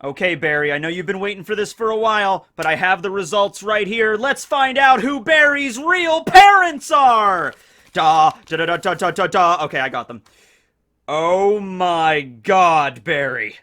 Okay, Barry, I know you've been waiting for this for a while, but I have the results right here. Let's find out who Barry's real parents are! Da, da da da da da da da. Okay, I got them. Oh my god, Barry.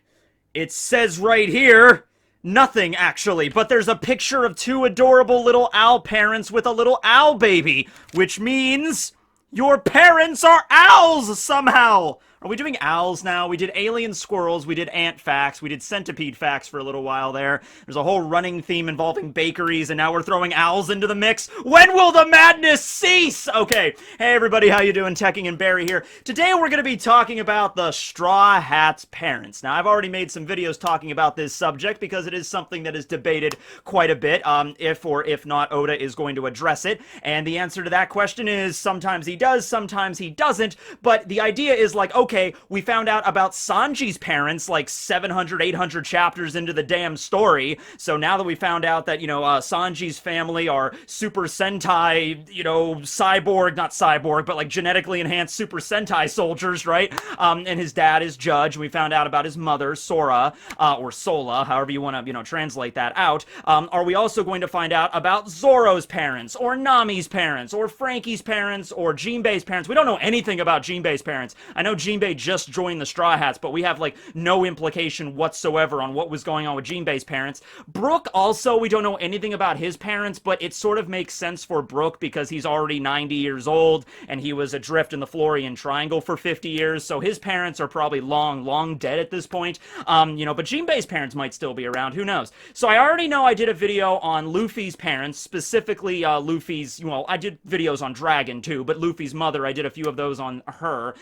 It says right here, nothing actually, but there's a picture of two adorable little owl parents with a little owl baby, which means your parents are owls somehow! Are we doing owls now? We did alien squirrels, we did ant facts, we did centipede facts for a little while there. There's a whole running theme involving bakeries, and now we're throwing owls into the mix. When will the madness cease? Okay, hey everybody, how you doing? Tekking and Barry here. Today we're going to be talking about the Straw Hat's parents. Now, I've already made some videos talking about this subject because it is something that is debated quite a bit, if or if not Oda is going to address it, and the answer to that question is sometimes he does, sometimes he doesn't, but the idea is like, okay, we found out about Sanji's parents like 700, 800 chapters into the damn story, so now that we found out that, Sanji's family are Super Sentai, cyborg, not cyborg, but like genetically enhanced Super Sentai soldiers, right? And his dad is Judge, and we found out about his mother, Sora, or Sola, however you want to, translate that out. Are we also going to find out about Zoro's parents, or Nami's parents, or Franky's parents, or Jinbe's parents? We don't know anything about Jinbe's parents. I know Jinbe just joined the Straw Hats, but we have like no implication whatsoever on what was going on with Jinbe's parents. Brooke also, we don't know anything about his parents, but it sort of makes sense for Brooke because he's already 90 years old and he was adrift in the Florian Triangle for 50 years, so his parents are probably long dead at this point. But Jinbe's parents might still be around, who knows? So I already know I did a video on Luffy's parents, specifically Luffy's, I did videos on Dragon too, but Luffy's mother, I did a few of those on her.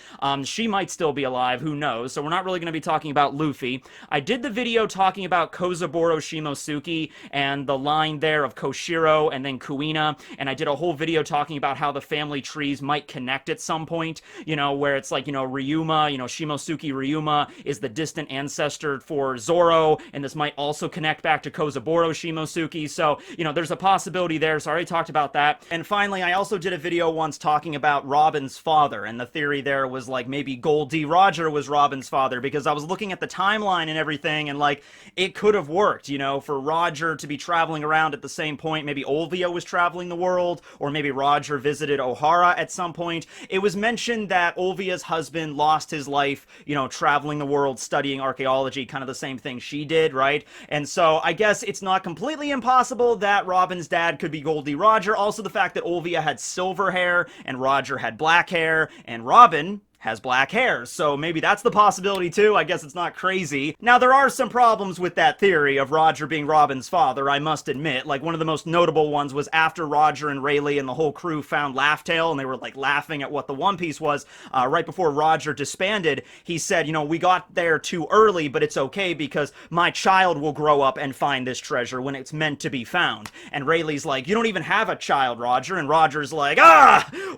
She might still be alive, who knows, so we're not really going to be talking about Luffy. I did the video talking about Kozaburo Shimosuke and the line there of Koshiro and then Kuina, and I did a whole video talking about how the family trees might connect at some point, where it's like, Ryuma, Shimosuke Ryuma is the distant ancestor for Zoro, and this might also connect back to Kozaburo Shimosuke, so, there's a possibility there, so I already talked about that. And finally, I also did a video once talking about Robin's father, and the theory there was like maybe Gold D. Roger was Robin's father, because I was looking at the timeline and everything, and like, it could have worked, for Roger to be traveling around at the same point. Maybe Olvia was traveling the world, or maybe Roger visited Ohara at some point. It was mentioned that Olvia's husband lost his life, traveling the world, studying archaeology, kind of the same thing she did, right? And so I guess it's not completely impossible that Robin's dad could be Goldie Roger. Also the fact that Olvia had silver hair, and Roger had black hair, and Robin has black hair, so maybe that's the possibility too. I guess it's not crazy. Now, there are some problems with that theory of Roger being Robin's father, I must admit. Like, one of the most notable ones was after Roger and Rayleigh and the whole crew found Laugh Tale, and they were, like, laughing at what the One Piece was, right before Roger disbanded, he said, we got there too early, but it's okay because my child will grow up and find this treasure when it's meant to be found. And Rayleigh's like, you don't even have a child, Roger. And Roger's like,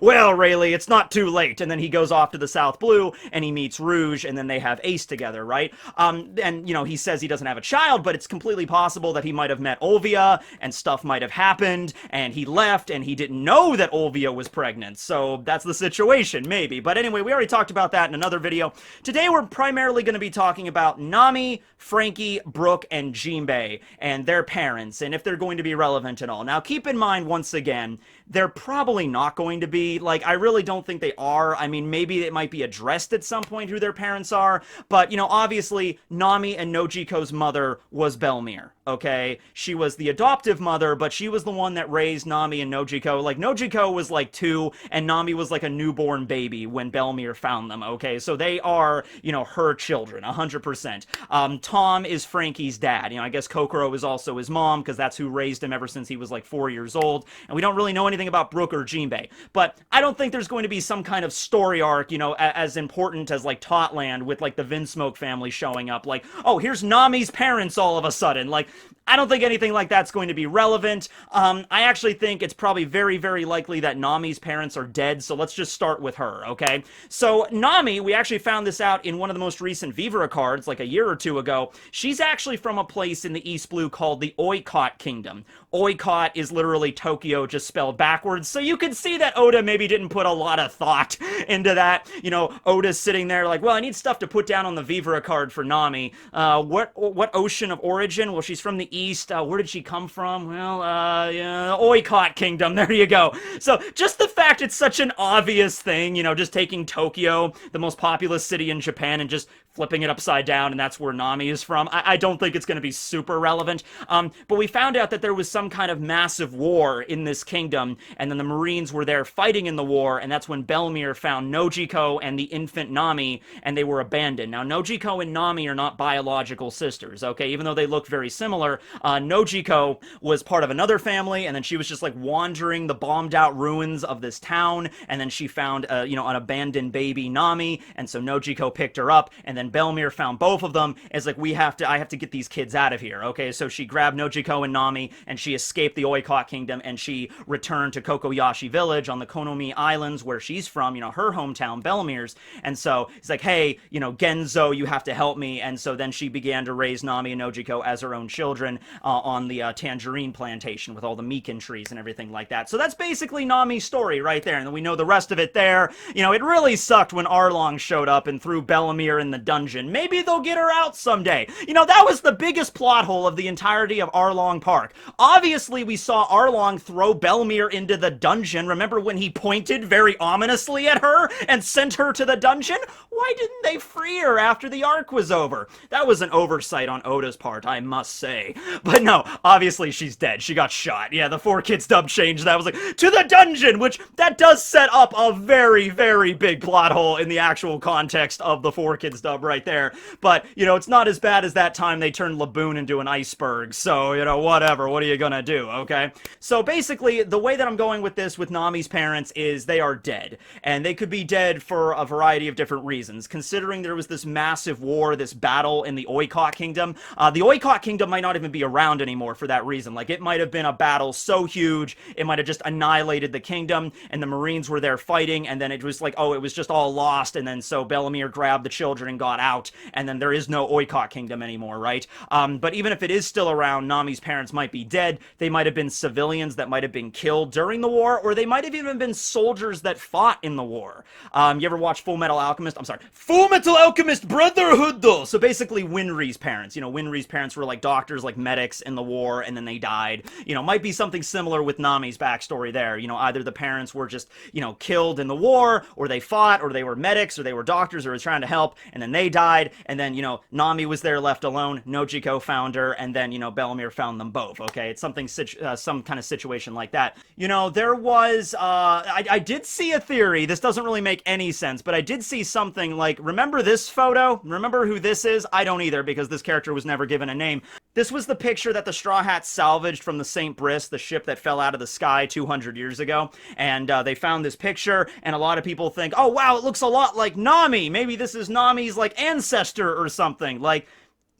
well, Rayleigh, it's not too late. And then he goes off to the South Blue, and he meets Rouge, and then they have Ace together, right? And, he says he doesn't have a child, but it's completely possible that he might have met Olvia, and stuff might have happened, and he left, and he didn't know that Olvia was pregnant, so that's the situation, maybe. But anyway, we already talked about that in another video. Today, we're primarily going to be talking about Nami, Franky, Brooke, and Jinbe, and their parents, and if they're going to be relevant at all. Now, keep in mind, once again, they're probably not going to be. Like, I really don't think they are. I mean, maybe it might be addressed at some point who their parents are, but, obviously, Nami and Nojiko's mother was Belmere, okay? She was the adoptive mother, but she was the one that raised Nami and Nojiko. Like, Nojiko was, like, 2, and Nami was, like, a newborn baby when Belmere found them, okay? So they are, her children, 100%. Tom is Franky's dad. I guess Kokoro is also his mom, because that's who raised him ever since he was, like, 4 years old, and we don't really know anything about Brooke or Jinbe. But I don't think there's going to be some kind of story arc, as important as, like, Totland with, like, the Vinsmoke family showing up. Like, oh, here's Nami's parents all of a sudden. Like, I don't think anything like that's going to be relevant. I actually think it's probably very, very likely that Nami's parents are dead, so let's just start with her, okay? So Nami, we actually found this out in one of the most recent Vivara cards, like a year or two ago. She's actually from a place in the East Blue called the Oikot Kingdom. Oikot is literally Tokyo just spelled backwards, so you can see that Oda maybe didn't put a lot of thought into that. You know, Oda's sitting there like, well, I need stuff to put down on the Vivara card for Nami. What ocean of origin? Well, she's from the East. Where did she come from? Well, yeah, Oikot Kingdom. There you go. So just the fact it's such an obvious thing, you know, just taking Tokyo, the most populous city in Japan, and just flipping it upside down, and that's where Nami is from. I don't think it's going to be super relevant. But we found out that there was some kind of massive war in this kingdom, and then the Marines were there fighting in the war, and that's when Belmir found Nojiko and the infant Nami, and they were abandoned. Now, Nojiko and Nami are not biological sisters, okay? Even though they look very similar, Nojiko was part of another family, and then she was just like wandering the bombed out ruins of this town, and then she found, you know, an abandoned baby Nami, and so Nojiko picked her up, and then Belmir found both of them. It's like, I have to get these kids out of here, okay? So she grabbed Nojiko and Nami, and she escaped the Oikot Kingdom, and she returned to Kokoyashi Village on the Konomi Islands, where she's from, you know, her hometown, Belmir's. And so it's like, hey, you know, Genzo, you have to help me. And so then she began to raise Nami and Nojiko as her own children on the tangerine plantation with all the mikan trees and everything like that. So that's basically Nami's story right there. And then we know the rest of it there. You know, it really sucked when Arlong showed up and threw Belmir in the dungeon. Maybe they'll get her out someday. You know, that was the biggest plot hole of the entirety of Arlong Park. Obviously, we saw Arlong throw Belmir into the dungeon. Remember when he pointed very ominously at her and sent her to the dungeon? Why didn't they free her after the arc was over? That was an oversight on Oda's part, I must say. But no, obviously she's dead. She got shot. Yeah, the 4Kids dub changed that. It was like, to the dungeon, which that does set up a very, very big plot hole in the actual context of the 4Kids dub right there. But, you know, it's not as bad as that time they turned Laboon into an iceberg. So, you know, whatever. What are you gonna do, okay? So basically, the way that I'm going with this with Nami's parents is they are dead. And they could be dead for a variety of different reasons. Considering there was this massive war, this battle in the Oikot Kingdom, the Oikot Kingdom might not even be around anymore for that reason. Like, it might have been a battle so huge, it might have just annihilated the kingdom, and the Marines were there fighting, and then it was like, oh, it was just all lost, and then so Belmir grabbed the children and got out, and then there is no Oikot Kingdom anymore, right? But even if it is still around, Nami's parents might be dead. They might have been civilians that might have been killed during the war, or they might have even been soldiers that fought in the war. You ever watch Full Metal Alchemist? I'm sorry, Full Metal Alchemist Brotherhood, though! So basically, Winry's parents. You know, Winry's parents were like doctors, like medics in the war, and then they died. You know, might be something similar with Nami's backstory there. You know, either the parents were just, you know, killed in the war, or they fought, or they were medics, or they were doctors, or were trying to help, and then they died, and then, you know, Nami was there left alone, Nojiko found her, and then, you know, Belmir found them both, okay? It's something, some kind of situation like that. You know, there was, I did see a theory, this doesn't really make any sense, but I did see something like, remember this photo? Remember who this is? I don't either, because this character was never given a name. This was the picture that the Straw Hats salvaged from the St. Brice, the ship that fell out of the sky 200 years ago, and they found this picture, and a lot of people think, oh wow, it looks a lot like Nami! Maybe this is Nami's, like, ancestor or something, like,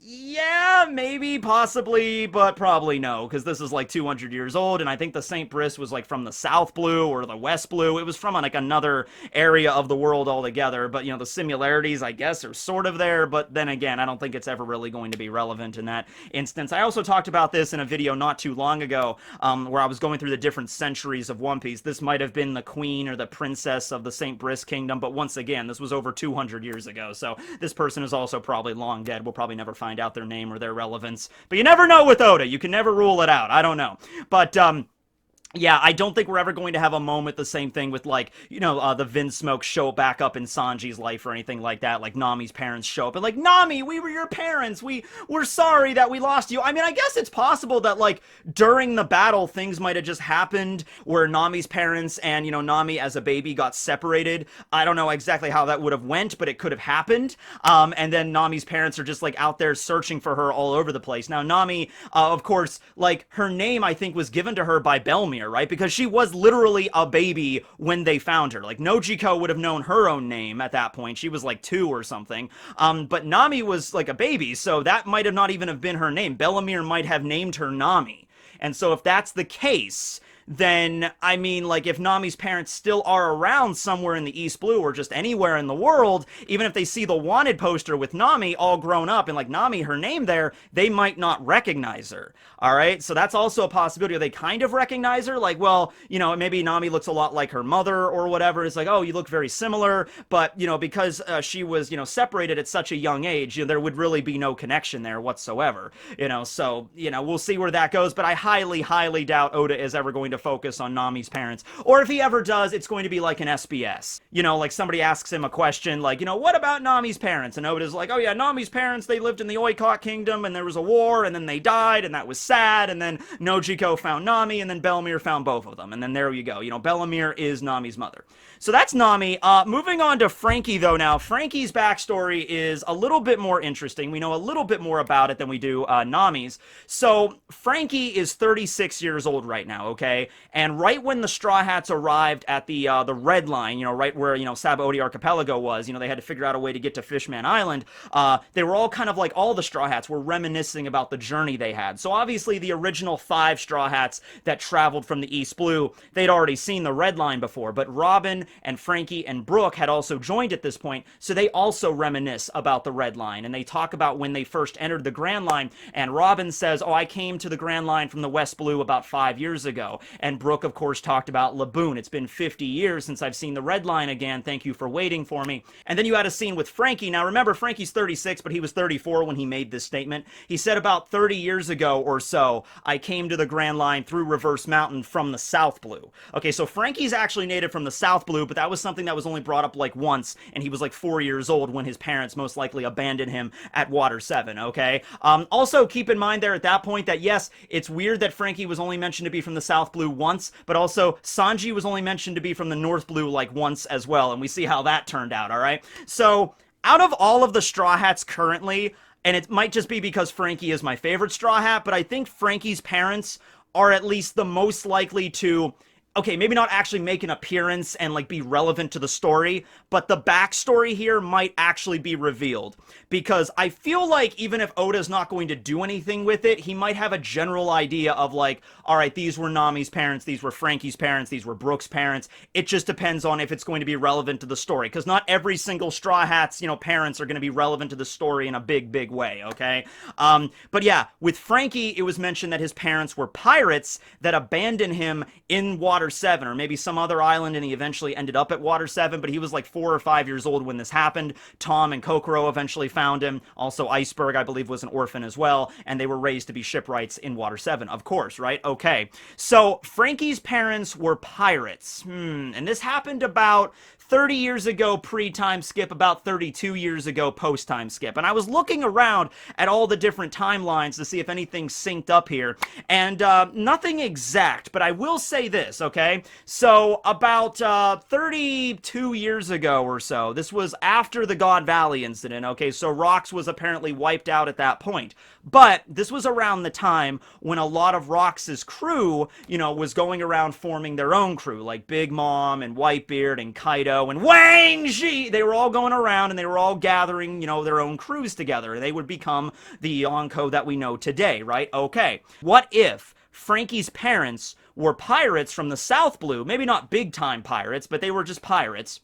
yeah, maybe, possibly, but probably no, because this is like 200 years old, and I think the St. Brice was like from the South Blue or the West Blue. It was from like another area of the world altogether, but you know, the similarities, I guess, are sort of there, but then again, I don't think it's ever really going to be relevant in that instance. I also talked about this in a video not too long ago, where I was going through the different centuries of One Piece. This might have been the queen or the princess of the St. Brice Kingdom, but once again, this was over 200 years ago, so this person is also probably long dead. We'll probably never find out their name or their relevance, but you never know with Oda. You can never rule it out. I don't know, but yeah, I don't think we're ever going to have a moment the same thing with, like, you know, the Vinsmoke show back up in Sanji's life or anything like that, like Nami's parents show up and like, Nami, we were your parents, we're sorry that we lost you. I mean, I guess it's possible that, like, during the battle, things might have just happened where Nami's parents and, you know, Nami as a baby got separated. I don't know exactly how that would have went, but it could have happened, and then Nami's parents are just, like, out there searching for her all over the place. Now, Nami, of course, like, her name, I think, was given to her by Belmir. Bellamere, right? Because she was literally a baby when they found her. Like, Nojiko would have known her own name at that point. She was like 2 or something. But Nami was like a baby, so that might have not even have been her name. Bellamere might have named her Nami. And so if that's the case, then, I mean, like, if Nami's parents still are around somewhere in the East Blue or just anywhere in the world, even if they see the wanted poster with Nami all grown up and, like, Nami, her name there, they might not recognize her, all right? So that's also a possibility. They kind of recognize her, like, well, you know, maybe Nami looks a lot like her mother or whatever. It's like, oh, you look very similar, but, you know, because she was, you know, separated at such a young age, you know, there would really be no connection there whatsoever, you know? So, you know, we'll see where that goes, but I highly, highly doubt Oda is ever going to focus on Nami's parents. Or if he ever does, it's going to be like an SBS. You know, like somebody asks him a question like, you know, what about Nami's parents? And Oda's like, oh yeah, Nami's parents, they lived in the Oikot Kingdom and there was a war and then they died and that was sad, and then Nojiko found Nami and then Bellamere found both of them. And then there you go. You know, Bellamere is Nami's mother. So that's Nami. Moving on to Franky, though, now. Franky's backstory is a little bit more interesting. We know a little bit more about it than we do Nami's. So Franky is 36 years old right now, okay? And right when the Straw Hats arrived at the Red Line, you know, right where, you know, Sabaody Archipelago was, you know, they had to figure out a way to get to Fishman Island, they were all kind of like, all the Straw Hats were reminiscing about the journey they had. So obviously the original 5 Straw Hats that traveled from the East Blue, they'd already seen the Red Line before, but Robin and Franky and Brooke had also joined at this point, so they also reminisce about the Red Line, and they talk about when they first entered the Grand Line, and Robin says, oh, I came to the Grand Line from the West Blue about 5 years ago, and Brooke, of course, talked about Laboon. It's been 50 years since I've seen the Red Line again, thank you for waiting for me. And then you had a scene with Franky. Now remember, Franky's 36, but he was 34 when he made this statement. He said about 30 years ago or so, I came to the Grand Line through Reverse Mountain from the South Blue. Okay, so Franky's actually native from the South Blue, but that was something that was only brought up like once, and he was like 4 years old when his parents most likely abandoned him at Water 7, okay? Also, keep in mind there at that point that, yes, it's weird that Franky was only mentioned to be from the South Blue once, but also Sanji was only mentioned to be from the North Blue like once as well, and we see how that turned out, alright? So, out of all of the Straw Hats currently, and it might just be because Franky is my favorite Straw Hat, but I think Franky's parents are at least the most likely to, okay, maybe not actually make an appearance and, like, be relevant to the story, but the backstory here might actually be revealed. Because I feel like even if Oda's not going to do anything with it, he might have a general idea of, like, alright, these were Nami's parents, these were Franky's parents, these were Brooke's parents. It just depends on if it's going to be relevant to the story. Because not every single Straw Hat's, you know, parents are going to be relevant to the story in a big, big way, okay? But yeah, with Franky, it was mentioned that his parents were pirates that abandoned him in Water 7, or maybe some other island, and he eventually ended up at Water 7, but he was like 4 or 5 years old when this happened. Tom and Kokoro eventually found him. Also, Iceberg, I believe, was an orphan as well, and they were raised to be shipwrights in Water 7, of course, right? Okay. So, Franky's parents were pirates. And this happened about 30 years ago pre-time skip, about 32 years ago post-time skip. And I was looking around at all the different timelines to see if anything synced up here, and nothing exact, but I will say this, okay? So, about 32 years ago or so, this was after the God Valley incident, okay? So, Rox was apparently wiped out at that point. But this was around the time when a lot of Rox's crew, you know, was going around forming their own crew, like Big Mom and Whitebeard and Kaido and Wang Zhi. They were all going around and they were all gathering, you know, their own crews together. They would become the Yonko that we know today, right? Okay. What if Franky's parents were pirates from the South Blue? Maybe not big-time pirates, but they were just pirates.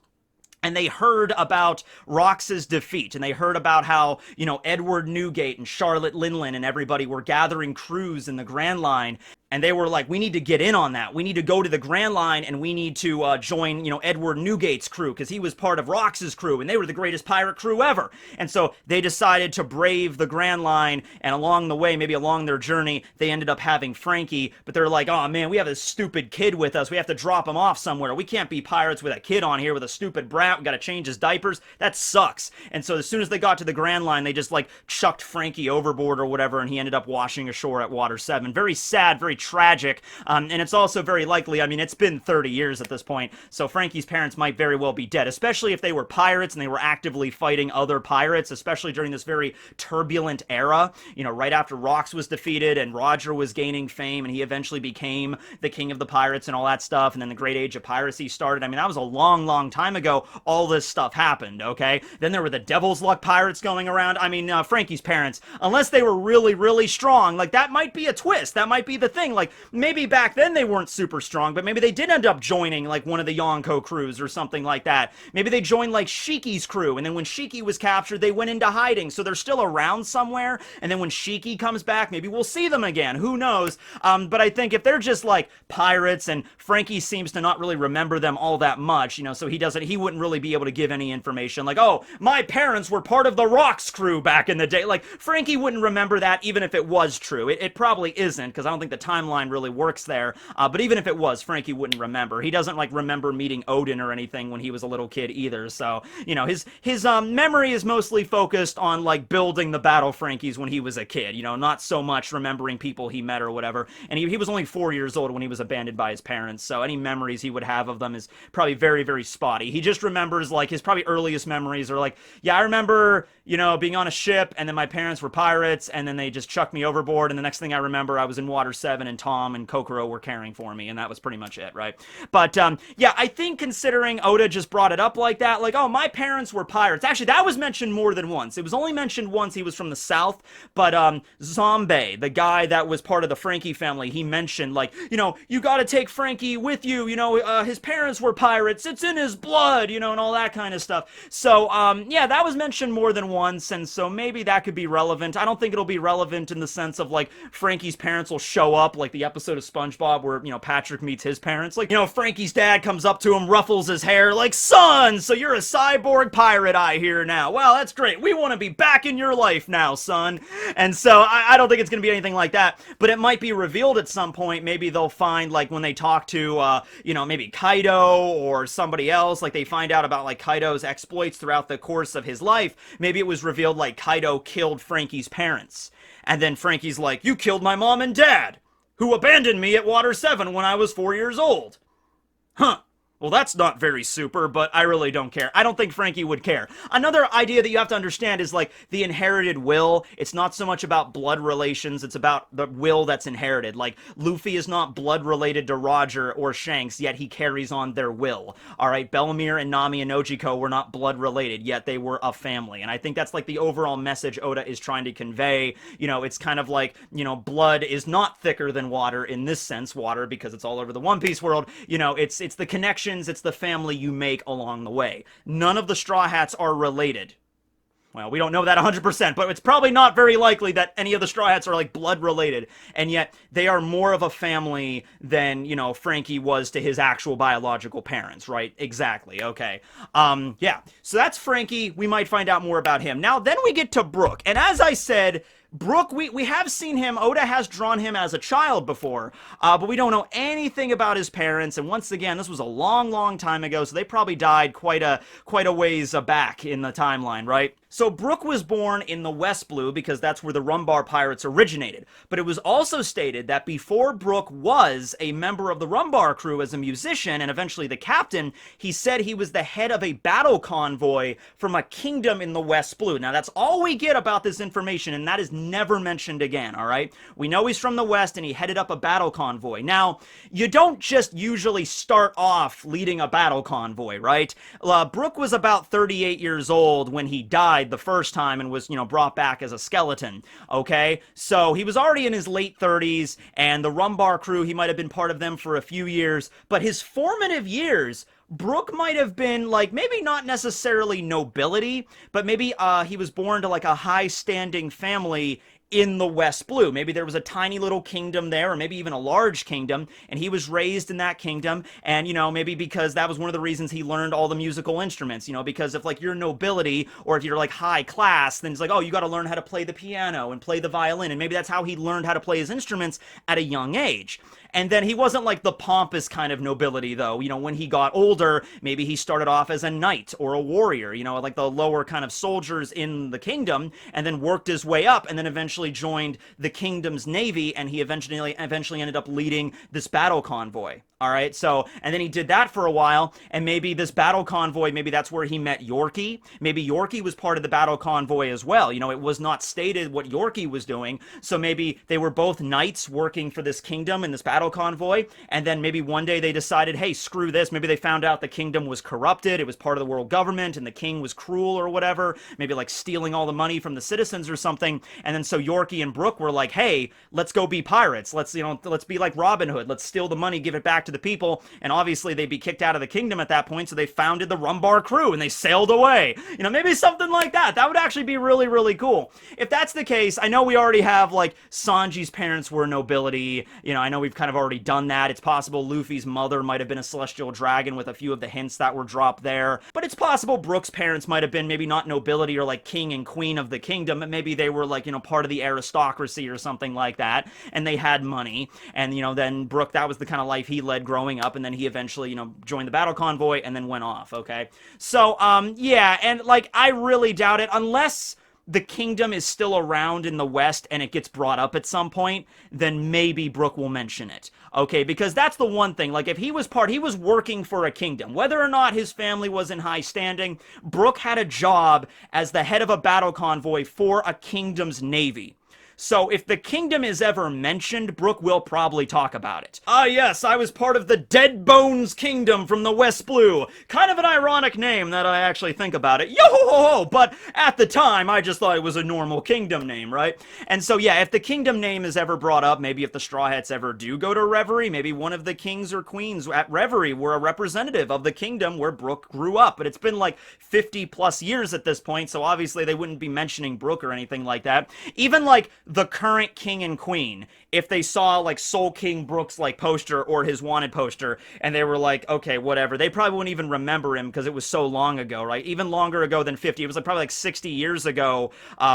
And they heard about Rox's defeat, and they heard about how, you know, Edward Newgate and Charlotte Linlin and everybody were gathering crews in the Grand Line, and they were like, we need to get in on that. We need to go to the Grand Line, and we need to join, you know, Edward Newgate's crew, because he was part of Rox's crew, and they were the greatest pirate crew ever. And so they decided to brave the Grand Line, and along the way, maybe along their journey, they ended up having Franky, but they're like, oh man, we have this stupid kid with us. We have to drop him off somewhere. We can't be pirates with a kid on here with a stupid brat. We gotta change his diapers. That sucks. And so as soon as they got to the Grand Line, they just, like, chucked Franky overboard or whatever, and he ended up washing ashore at Water 7. Very sad, very very tragic, and it's also very likely, I mean, it's been 30 years at this point, so Frankie's parents might very well be dead, especially if they were pirates and they were actively fighting other pirates, especially during this very turbulent era, right after Rox was defeated and Roger was gaining fame and he eventually became the king of the pirates and all that stuff, and then the great age of piracy started. I mean, that was a long, long time ago all this stuff happened, okay? Then there were the Devil's Luck pirates going around. I mean, Frankie's parents, unless they were really, really strong, like, that might be a twist. That might be the thing. Like, maybe back then they weren't super strong, but maybe they did end up joining, like, one of the Yonko crews or something like that. Maybe they joined, like, Shiki's crew, and then when Shiki was captured, they went into hiding, so they're still around somewhere, and then when Shiki comes back, maybe we'll see them again. Who knows? But I think if they're just, like, pirates, and Frankie seems to not really remember them all that much, so he wouldn't really be able to give any information, like, oh, my parents were part of the Rox crew back in the day. Like, Frankie wouldn't remember that even if it was true. It probably isn't, because I don't think the timeline really works there, but even if it was, Frankie wouldn't remember. He doesn't, like, remember meeting Odin or anything when he was a little kid either, so, his memory is mostly focused on, like, building the Battle Frankies when he was a kid, not so much remembering people he met or whatever, and he was only 4 years old when he was abandoned by his parents, so any memories he would have of them is probably very, very spotty. He just remembers, like, his probably earliest memories are like, yeah, I remember, being on a ship, and then my parents were pirates, and then they just chucked me overboard, and the next thing I remember, I was in Water 7, and Tom and Kokoro were caring for me, and that was pretty much it, right? But, yeah, I think considering Oda just brought it up like that, like, oh, my parents were pirates. Actually, that was mentioned more than once. It was only mentioned once. He was from the South, but, Zombie, the guy that was part of the Frankie family, he mentioned, like, you gotta take Frankie with you, his parents were pirates, it's in his blood, and all that kind of stuff. So, yeah, that was mentioned more than once, and so maybe that could be relevant. I don't think it'll be relevant in the sense of, like, Frankie's parents will show up, like the episode of SpongeBob where, Patrick meets his parents. Like, Frankie's dad comes up to him, ruffles his hair, like, son, so you're a cyborg pirate, I hear now. Well, that's great. We want to be back in your life now, son. And so, I don't think it's going to be anything like that, but it might be revealed at some point. Maybe they'll find, like, when they talk to, maybe Kaido or somebody else, like, they find out about, like, Kaido's exploits throughout the course of his life. Maybe it was revealed, like, Kaido killed Frankie's parents. And then Frankie's like, you killed my mom and dad, who abandoned me at Water 7 when I was 4 years old. Huh. Well, that's not very super, but I really don't care. I don't think Frankie would care. Another idea that you have to understand is, like, the inherited will. It's not so much about blood relations, it's about the will that's inherited. Like, Luffy is not blood related to Roger or Shanks, yet he carries on their will. Alright, Bellemere and Nami and Nojiko were not blood related, yet they were a family. And I think that's, like, the overall message Oda is trying to convey. It's kind of like, blood is not thicker than water in this sense. Water, because it's all over the One Piece world, it's the connection. It's the family you make along the way. None of the Straw Hats are related. Well, we don't know that 100%, but it's probably not very likely that any of the Straw Hats are, like, blood related, and yet they are more of a family than, Frankie was to his actual biological parents, right? Exactly, okay. Yeah, so that's Frankie. We might find out more about him. Now, then we get to Brooke, and as I said, Brooke, we have seen him. Oda has drawn him as a child before, but we don't know anything about his parents. And once again, this was a long, long time ago, so they probably died quite a ways back in the timeline, right? So Brooke was born in the West Blue because that's where the Rumbar Pirates originated. But it was also stated that before Brooke was a member of the Rumbar crew as a musician and eventually the captain, he said he was the head of a battle convoy from a kingdom in the West Blue. Now that's all we get about this information, and that is never mentioned again, alright? We know he's from the West and he headed up a battle convoy. Now, you don't just usually start off leading a battle convoy, right? Brooke was about 38 years old when he died the first time and was, brought back as a skeleton, okay? So he was already in his late 30s, and the Rumbar crew, he might have been part of them for a few years, but his formative years, Brooke might have been, like, maybe not necessarily nobility, but maybe he was born to, like, a high-standing family in the West Blue. Maybe there was a tiny little kingdom there, or maybe even a large kingdom, and he was raised in that kingdom, and, maybe because that was one of the reasons he learned all the musical instruments, because if, like, you're nobility, or if you're, like, high class, then it's like, oh, you gotta learn how to play the piano and play the violin, and maybe that's how he learned how to play his instruments at a young age. And then he wasn't like the pompous kind of nobility, though. When he got older, maybe he started off as a knight or a warrior, like the lower kind of soldiers in the kingdom, and then worked his way up, and then eventually eventually joined the kingdom's navy, and he eventually ended up leading this battle convoy. All right, so, and then he did that for a while, and maybe this battle convoy, maybe that's where he met Yorkie. Maybe Yorkie was part of the battle convoy as well. You know, it was not stated what Yorkie was doing, so maybe they were both knights working for this kingdom in this battle convoy, and then maybe one day they decided, hey, screw this. Maybe they found out the kingdom was corrupted, it was part of the world government, and the king was cruel or whatever, maybe like stealing all the money from the citizens or something, and then so Yorkie and Brooke were like, hey, let's go be pirates. Let's be like Robin Hood. Let's steal the money, give it back to the people, and obviously they'd be kicked out of the kingdom at that point, so they founded the Rumbar crew and they sailed away. You know, maybe something like that. That would actually be really, really cool. If that's the case, I know we already have, like, Sanji's parents were nobility. You know, I know we've kind of already done that. It's possible Luffy's mother might have been a celestial dragon with a few of the hints that were dropped there. But it's possible Brooke's parents might have been maybe not nobility or, like, king and queen of the kingdom, but maybe they were, like, you know, part of the aristocracy or something like that, and they had money. And, you know, then Brooke, that was the kind of life he led growing up, and then he eventually, you know, joined the battle convoy and then went off, okay? So, yeah, and, like, I really doubt it, unless the kingdom is still around in the West and it gets brought up at some point, then maybe Brooke will mention it, okay? Because that's the one thing, like, if he was working for a kingdom, whether or not his family was in high standing, Brooke had a job as the head of a battle convoy for a kingdom's navy. So if the kingdom is ever mentioned, Brooke will probably talk about it. Ah, yes, I was part of the Dead Bones Kingdom from the West Blue. Kind of an ironic name that I actually think about it. Yo-ho-ho-ho! But at the time, I just thought it was a normal kingdom name, right? And so, yeah, if the kingdom name is ever brought up, maybe if the Straw Hats ever do go to Reverie, maybe one of the kings or queens at Reverie were a representative of the kingdom where Brooke grew up. But it's been like 50 plus years at this point, so obviously they wouldn't be mentioning Brooke or anything like that. Even like the current king and queen, if they saw like Soul King Brooke's like poster or his wanted poster and they were like, okay, whatever, they probably wouldn't even remember him because it was so long ago, right? Even longer ago than 50. It was like probably like 60 years ago,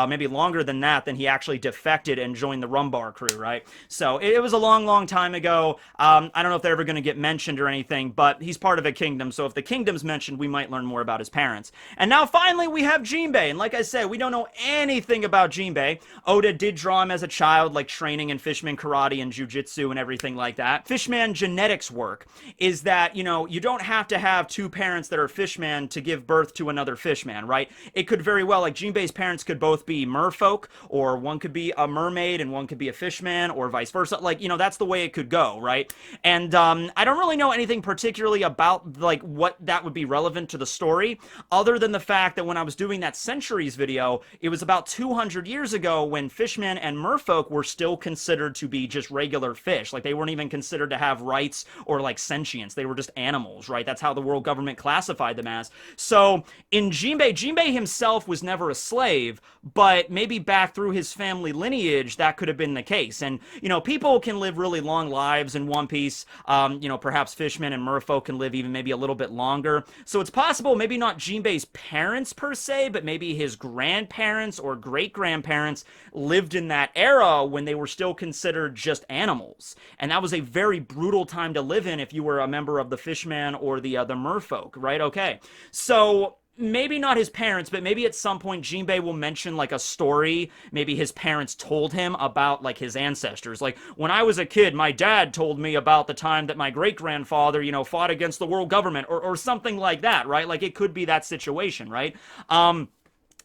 maybe longer than that, then he actually defected and joined the Rumbar crew, right? So it was a long, long time ago. I don't know if they're ever going to get mentioned or anything, but he's part of a kingdom, so if the kingdom's mentioned, we might learn more about his parents. And now finally we have Jinbe, and like I said, we don't know anything about Jinbe. Oda did draw him as a child, like training in Fishman karate and jujitsu and everything like that. Fishman genetics work is that, you know, you don't have to have two parents that are Fishman to give birth to another Fishman, right? It could very well, like Jinbe's parents could both be merfolk, or one could be a mermaid and one could be a fishman, or vice versa. Like, you know, that's the way it could go, right? And I don't really know anything particularly about, like, what that would be relevant to the story, other than the fact that when I was doing that Centuries video, it was about 200 years ago when Fishmen and merfolk were still considered to be just regular fish. Like, they weren't even considered to have rights or, like, sentience. They were just animals, right? That's how the world government classified them as. So, in Jinbe himself was never a slave, but maybe back through his family lineage, that could have been the case. And, you know, people can live really long lives in One Piece. You know, perhaps fishmen and merfolk can live even maybe a little bit longer. So it's possible, maybe not Jinbe's parents per se, but maybe his grandparents or great-grandparents lived in that era when they were still considered just animals. And that was a very brutal time to live in if you were a member of the Fishman or the merfolk, right? Okay. So maybe not his parents, but maybe at some point Jinbe will mention, like, a story maybe his parents told him about, like, his ancestors. Like, when I was a kid, my dad told me about the time that my great-grandfather, you know, fought against the world government, or something like that, right? Like, it could be that situation, right?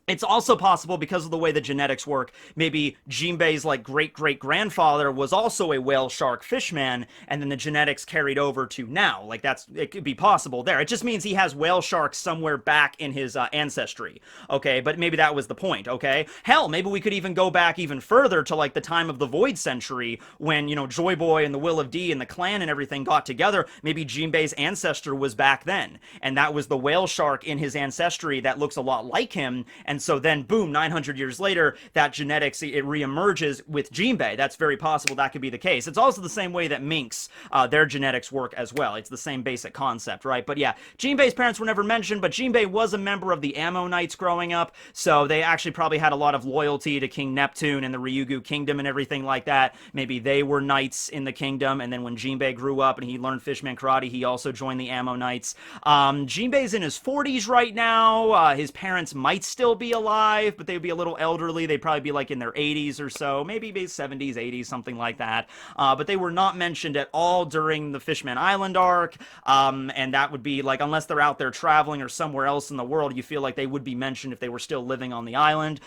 It's also possible, because of the way the genetics work, maybe Jinbe's, like, great-great-grandfather was also a whale shark fishman, and then the genetics carried over to now. Like, it could be possible there. It just means he has whale sharks somewhere back in his ancestry, okay? But maybe that was the point, okay? Hell, maybe we could even go back even further to, like, the time of the Void Century, when, you know, Joy Boy and the Will of D and the clan and everything got together. Maybe Jinbe's ancestor was back then, and that was the whale shark in his ancestry that looks a lot like him. And so then, boom, 900 years later, that genetics, it reemerges with Jinbe. That's very possible that could be the case. It's also the same way that minks, their genetics work as well. It's the same basic concept, right? But yeah, Jinbe's parents were never mentioned, but Jinbe was a member of the Ammo Knights growing up, so they actually probably had a lot of loyalty to King Neptune and the Ryugu Kingdom and everything like that. Maybe they were knights in the kingdom, and then when Jinbe grew up and he learned Fishman Karate, he also joined the Ammo Knights. Jinbe's in his 40s right now. His parents might still be be alive, but they would be a little elderly. They'd probably be like in their 80s or so, maybe 70s, 80s, something like that. But they were not mentioned at all during the Fishman Island arc, and that would be like, unless they're out there traveling or somewhere else in the world, you feel like they would be mentioned if they were still living on the island.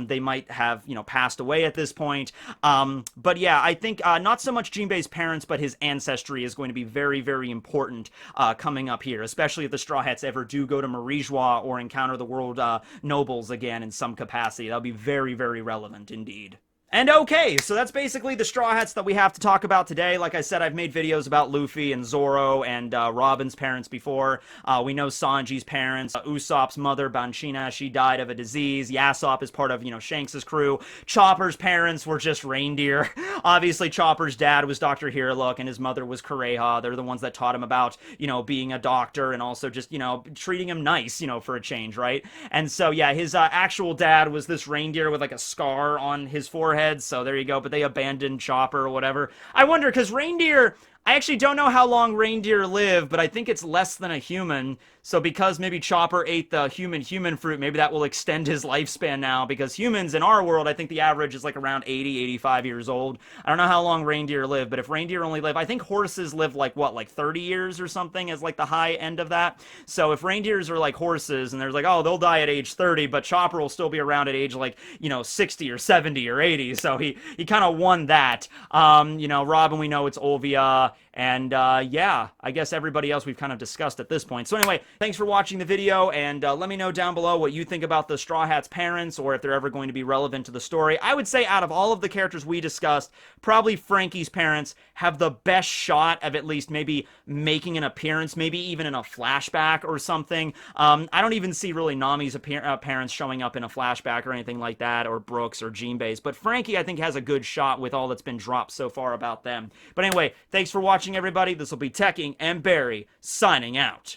They might have, passed away at this point. But yeah, I think not so much Jinbe's parents, but his ancestry is going to be very, very important coming up here, especially if the Straw Hats ever do go to Marijois or encounter the world nobles again in some capacity. That'll be very, very relevant indeed. And okay, so that's basically the Straw Hats that we have to talk about today. Like I said, I've made videos about Luffy and Zoro and Robin's parents before. We know Sanji's parents. Usopp's mother, Banshina, she died of a disease. Yasop is part of, Shanks' crew. Chopper's parents were just reindeer. Obviously, Chopper's dad was Dr. Hiriluk and his mother was Kureha. They're the ones that taught him about, being a doctor and also just, treating him nice, for a change, right? And so, yeah, his actual dad was this reindeer with like a scar on his forehead. So there you go, but they abandoned Chopper or whatever. I wonder, because reindeer, I actually don't know how long reindeer live, but I think it's less than a human. So because maybe Chopper ate the human fruit, maybe that will extend his lifespan now, because humans in our world, I think the average is like around 80, 85 years old. I don't know how long reindeer live, but if reindeer only live, I think horses live like, what, like 30 years or something as like the high end of that. So if reindeers are like horses and there's like, oh, they'll die at age 30, but Chopper will still be around at age like, 60 or 70 or 80. So he kind of won that. Robin, we know it's Olvia. And yeah, I guess everybody else we've kind of discussed at this point. So anyway, thanks for watching the video, and let me know down below what you think about the Straw Hats' parents, or if they're ever going to be relevant to the story. I would say out of all of the characters we discussed, probably Franky's parents have the best shot of at least maybe making an appearance, maybe even in a flashback or something. I don't even see really Nami's parents showing up in a flashback or anything like that, or Brooke's or Jinbe's, but Franky, I think, has a good shot with all that's been dropped so far about them. But anyway, thanks for watching, everybody. This will be Tekking and Barry signing out.